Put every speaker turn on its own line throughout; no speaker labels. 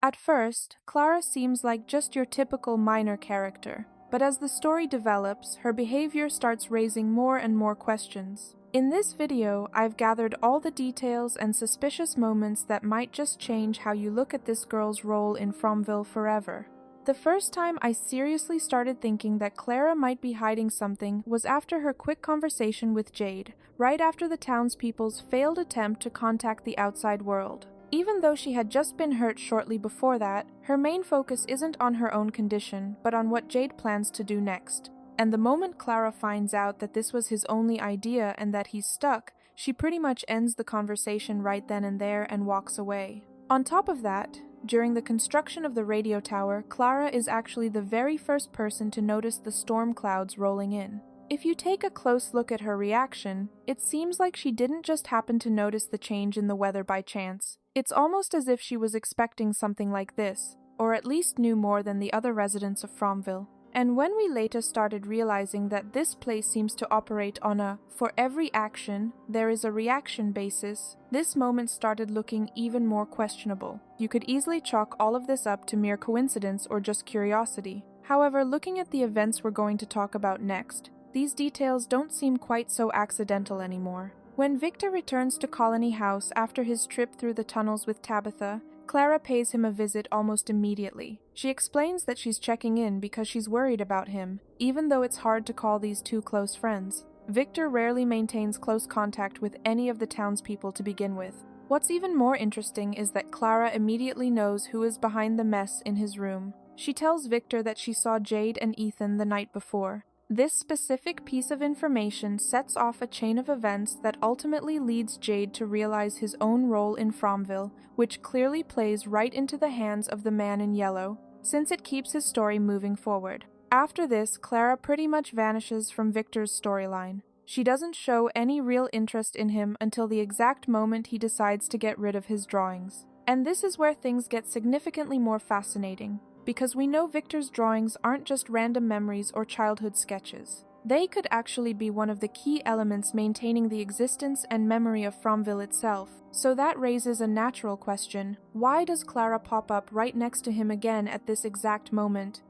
At first, Clara seems like just your typical minor character, but as the story develops, her behavior starts raising more and more questions. In this video, I've gathered all the details and suspicious moments that might just change how you look at this girl's role in Fromville forever. The first time I seriously started thinking that Clara might be hiding something was after her quick conversation with Jade, right after the townspeople's failed attempt to contact the outside world. Even though she had just been hurt shortly before that, her main focus isn't on her own condition, but on what Jade plans to do next. And the moment Clara finds out that this was his only idea and that he's stuck, she pretty much ends the conversation right then and there and walks away. On top of that, during the construction of the radio tower, Clara is actually the very first person to notice the storm clouds rolling in. If you take a close look at her reaction, it seems like she didn't just happen to notice the change in the weather by chance. It's almost as if she was expecting something like this, or at least knew more than the other residents of Fromville. And when we later started realizing that this place seems to operate on a for every action, there is a reaction basis, this moment started looking even more questionable. You could easily chalk all of this up to mere coincidence or just curiosity. However, looking at the events we're going to talk about next, these details don't seem quite so accidental anymore. When Victor returns to Colony House after his trip through the tunnels with Tabitha, Clara pays him a visit almost immediately. She explains that she's checking in because she's worried about him, even though it's hard to call these two close friends. Victor rarely maintains close contact with any of the townspeople to begin with. What's even more interesting is that Clara immediately knows who is behind the mess in his room. She tells Victor that she saw Jade and Ethan the night before. This specific piece of information sets off a chain of events that ultimately leads Jade to realize his own role in Fromville, which clearly plays right into the hands of the man in yellow, since it keeps his story moving forward. After this, Clara pretty much vanishes from Victor's storyline. She doesn't show any real interest in him until the exact moment he decides to get rid of his drawings. And this is where things get significantly more fascinating, because we know Victor's drawings aren't just random memories or childhood sketches. They could actually be one of the key elements maintaining the existence and memory of Fromville itself. So that raises a natural question: why does Clara pop up right next to him again at this exact moment?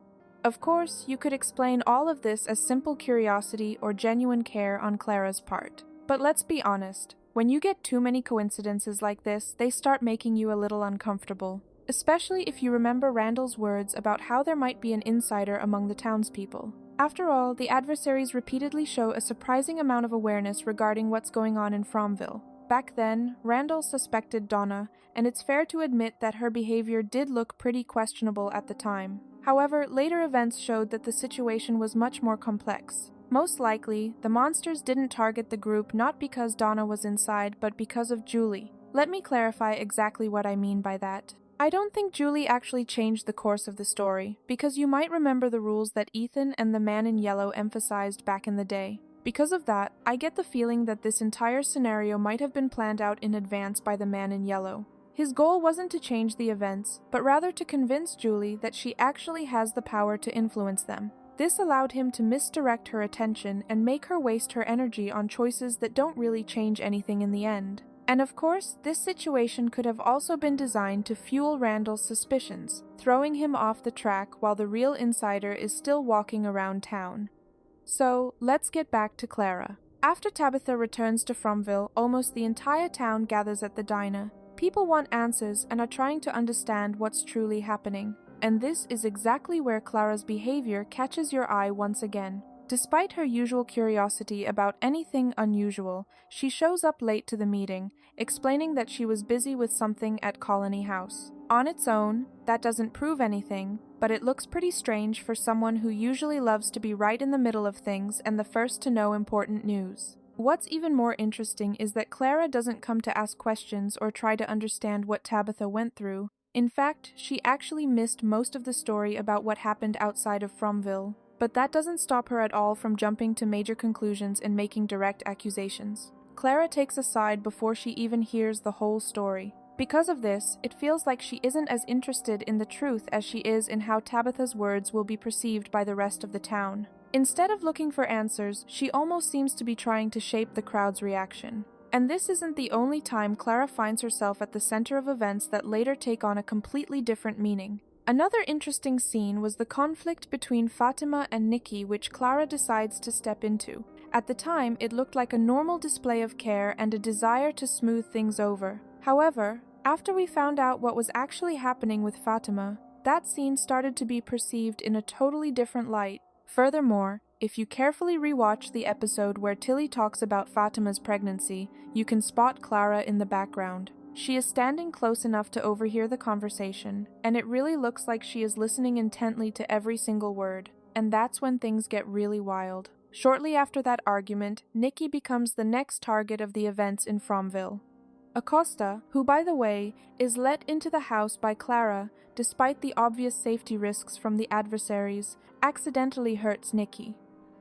Of course, you could explain all of this as simple curiosity or genuine care on Clara's part. But let's be honest, when you get too many coincidences like this, they start making you a little uncomfortable. Especially if you remember Randall's words about how there might be an insider among the townspeople. After all, the adversaries repeatedly show a surprising amount of awareness regarding what's going on in Fromville. Back then, Randall suspected Donna, and it's fair to admit that her behavior did look pretty questionable at the time. However, later events showed that the situation was much more complex. Most likely, the monsters didn't target the group not because Donna was inside, but because of Julie. Let me clarify exactly what I mean by that. I don't think Julie actually changed the course of the story, because you might remember the rules that Ethan and the man in yellow emphasized back in the day. Because of that, I get the feeling that this entire scenario might have been planned out in advance by the man in yellow. His goal wasn't to change the events, but rather to convince Julie that she actually has the power to influence them. This allowed him to misdirect her attention and make her waste her energy on choices that don't really change anything in the end. And of course, this situation could have also been designed to fuel Randall's suspicions, throwing him off the track while the real insider is still walking around town. So, let's get back to Clara. After Tabitha returns to Fromville, almost the entire town gathers at the diner. People want answers and are trying to understand what's truly happening. And this is exactly where Clara's behavior catches your eye once again. Despite her usual curiosity about anything unusual, she shows up late to the meeting, explaining that she was busy with something at Colony House. On its own, that doesn't prove anything, but it looks pretty strange for someone who usually loves to be right in the middle of things and the first to know important news. What's even more interesting is that Clara doesn't come to ask questions or try to understand what Tabitha went through. In fact, she actually missed most of the story about what happened outside of Fromville. But that doesn't stop her at all from jumping to major conclusions and making direct accusations. Clara takes a side before she even hears the whole story. Because of this, it feels like she isn't as interested in the truth as she is in how Tabitha's words will be perceived by the rest of the town. Instead of looking for answers, she almost seems to be trying to shape the crowd's reaction. And this isn't the only time Clara finds herself at the center of events that later take on a completely different meaning. Another interesting scene was the conflict between Fatima and Nikki, which Clara decides to step into. At the time, it looked like a normal display of care and a desire to smooth things over. However, after we found out what was actually happening with Fatima, that scene started to be perceived in a totally different light. Furthermore, if you carefully rewatch the episode where Tilly talks about Fatima's pregnancy, you can spot Clara in the background. She is standing close enough to overhear the conversation, and it really looks like she is listening intently to every single word. And that's when things get really wild. Shortly after that argument, Nikki becomes the next target of the events in Fromville. Acosta, who by the way, is let into the house by Clara, despite the obvious safety risks from the adversaries, accidentally hurts Nikki.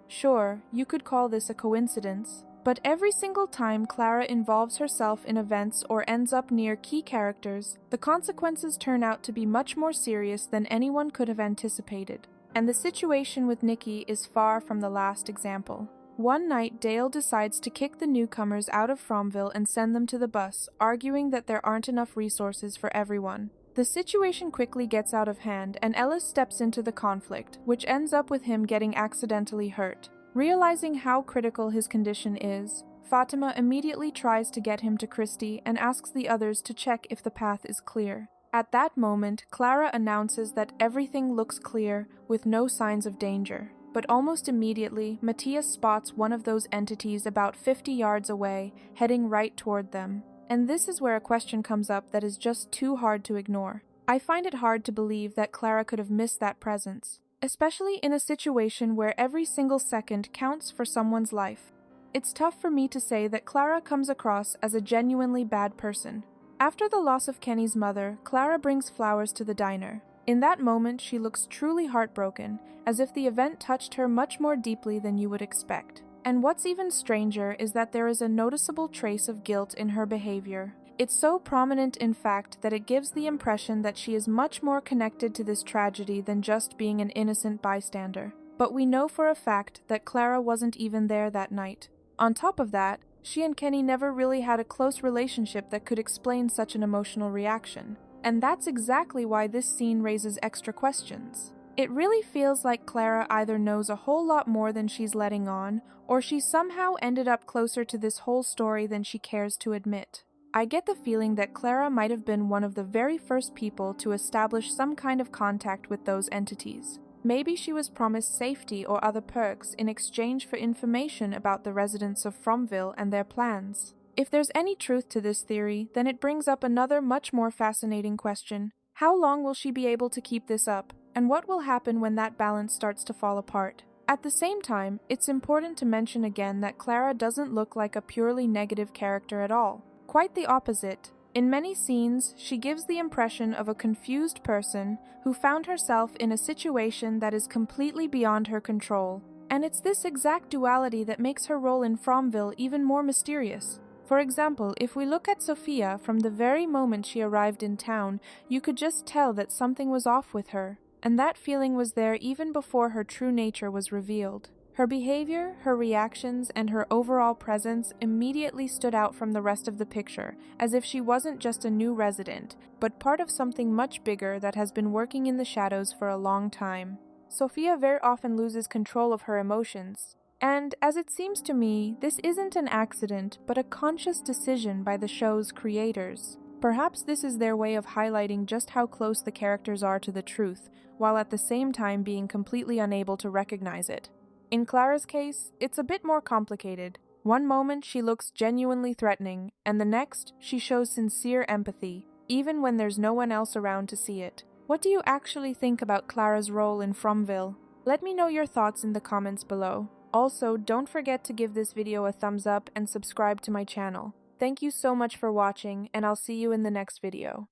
Sure, you could call this a coincidence, but every single time Clara involves herself in events or ends up near key characters, the consequences turn out to be much more serious than anyone could have anticipated. And the situation with Nikki is far from the last example. One night, Dale decides to kick the newcomers out of Fromville and send them to the bus, arguing that there aren't enough resources for everyone. The situation quickly gets out of hand, and Ellis steps into the conflict, which ends up with him getting accidentally hurt. Realizing how critical his condition is, Fatima immediately tries to get him to Christy and asks the others to check if the path is clear. At that moment, Clara announces that everything looks clear, with no signs of danger. But almost immediately, Matthias spots one of those entities about 50 yards away, heading right toward them. And this is where a question comes up that is just too hard to ignore. I find it hard to believe that Clara could have missed that presence, especially in a situation where every single second counts for someone's life. It's tough for me to say that Clara comes across as a genuinely bad person. After the loss of Kenny's mother, Clara brings flowers to the diner. In that moment, she looks truly heartbroken, as if the event touched her much more deeply than you would expect. And what's even stranger is that there is a noticeable trace of guilt in her behavior. It's so prominent, in fact, that it gives the impression that she is much more connected to this tragedy than just being an innocent bystander. But we know for a fact that Clara wasn't even there that night. On top of that, she and Kenny never really had a close relationship that could explain such an emotional reaction. And that's exactly why this scene raises extra questions. It really feels like Clara either knows a whole lot more than she's letting on, or she somehow ended up closer to this whole story than she cares to admit. I get the feeling that Clara might have been one of the very first people to establish some kind of contact with those entities. Maybe she was promised safety or other perks in exchange for information about the residents of Fromville and their plans. If there's any truth to this theory, then it brings up another much more fascinating question. How long will she be able to keep this up? And what will happen when that balance starts to fall apart? At the same time, it's important to mention again that Clara doesn't look like a purely negative character at all. Quite the opposite. In many scenes, she gives the impression of a confused person who found herself in a situation that is completely beyond her control. And it's this exact duality that makes her role in Fromville even more mysterious. For example, if we look at Sophia, from the very moment she arrived in town, you could just tell that something was off with her. And that feeling was there even before her true nature was revealed. Her behavior, her reactions, and her overall presence immediately stood out from the rest of the picture, as if she wasn't just a new resident, but part of something much bigger that has been working in the shadows for a long time. Sophia very often loses control of her emotions. And, as it seems to me, this isn't an accident, but a conscious decision by the show's creators. Perhaps this is their way of highlighting just how close the characters are to the truth, while at the same time being completely unable to recognize it. In Clara's case, it's a bit more complicated. One moment she looks genuinely threatening, and the next she shows sincere empathy, even when there's no one else around to see it. What do you actually think about Clara's role in Fromville? Let me know your thoughts in the comments below. Also, don't forget to give this video a thumbs up and subscribe to my channel. Thank you so much for watching, and I'll see you in the next video.